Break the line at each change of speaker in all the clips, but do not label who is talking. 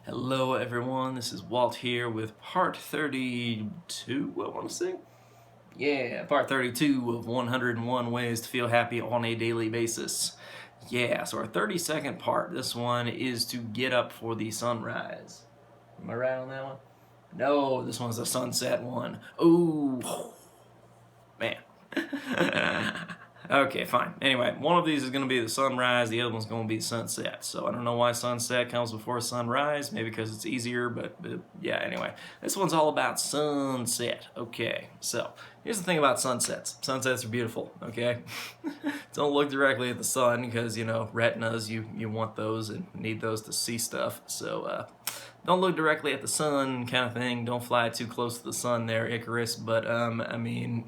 Hello everyone, this is Walt here with part 32, I want to say? Yeah, part 32 of 101 Ways to Feel Happy on a Daily Basis. Yeah, so our 32nd part, this one is to get up for the sunrise. Am I right on that one? No, this one's a sunset one. Ooh, man. Okay, fine. Anyway, one of these is going to be the sunrise, the other one's going to be the sunset. So I don't know why sunset comes before sunrise, maybe because it's easier, but yeah, anyway. This one's all about sunset. Okay, so here's the thing about sunsets. Sunsets are beautiful, okay? Don't look directly at the sun because, you know, retinas, you want those and need those to see stuff. So don't look directly at the sun kind of thing. Don't fly too close to the sun there, Icarus. But, I mean,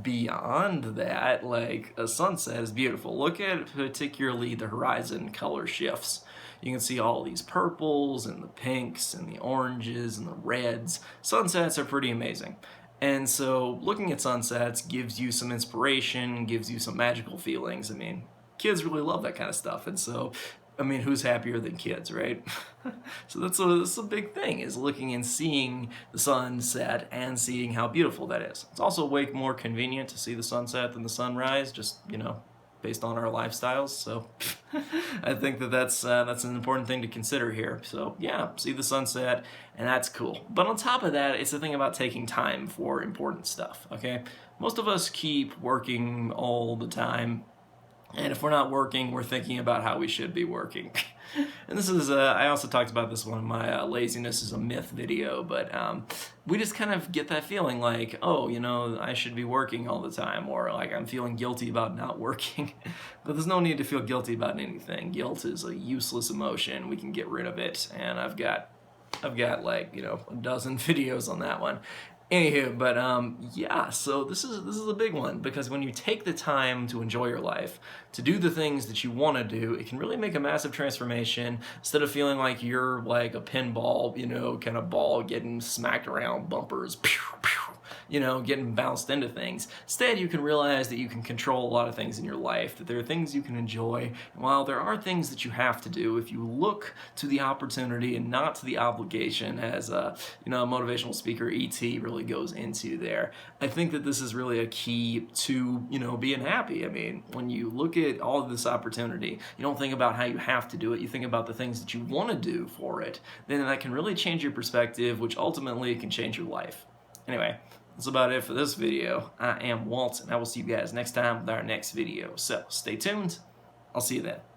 beyond that, like, a sunset is beautiful. Look at particularly the horizon color shifts. You can see all these purples and the pinks and the oranges and the reds. Sunsets are pretty amazing. And so looking at sunsets gives you some inspiration, gives you some magical feelings. I mean, kids really love that kind of stuff. And so, I mean, who's happier than kids, right? So that's a big thing, is looking and seeing the sunset and seeing how beautiful that is. It's also way more convenient to see the sunset than the sunrise, just, you know, based on our lifestyles. So I think that's an important thing to consider here. So yeah, see the sunset, and that's cool. But on top of that, it's the thing about taking time for important stuff, okay? Most of us keep working all the time, and if we're not working, we're thinking about how we should be working. And this is, I also talked about this one in my laziness is a myth video, but we just kind of get that feeling like, oh, you know, I should be working all the time, or like I'm feeling guilty about not working. But there's no need to feel guilty about anything. Guilt is a useless emotion. We can get rid of it, and I've got like, you know, a dozen videos on that one. Anywho, but yeah, so this is a big one, because when you take the time to enjoy your life, to do the things that you want to do, it can really make a massive transformation. Instead of feeling like you're like a pinball, you know, kind of ball getting smacked around bumpers, pew, pew, you know, getting bounced into things. Instead, you can realize that you can control a lot of things in your life, that there are things you can enjoy. And while there are things that you have to do, if you look to the opportunity and not to the obligation, as you know, a motivational speaker E.T. really goes into there, I think that this is really a key to, you know, being happy. I mean, when you look at all of this opportunity, you don't think about how you have to do it, you think about the things that you want to do for it, then that can really change your perspective, which ultimately can change your life. Anyway, that's about it for this video. I am Walt, and I will see you guys next time with our next video. So stay tuned. I'll see you then.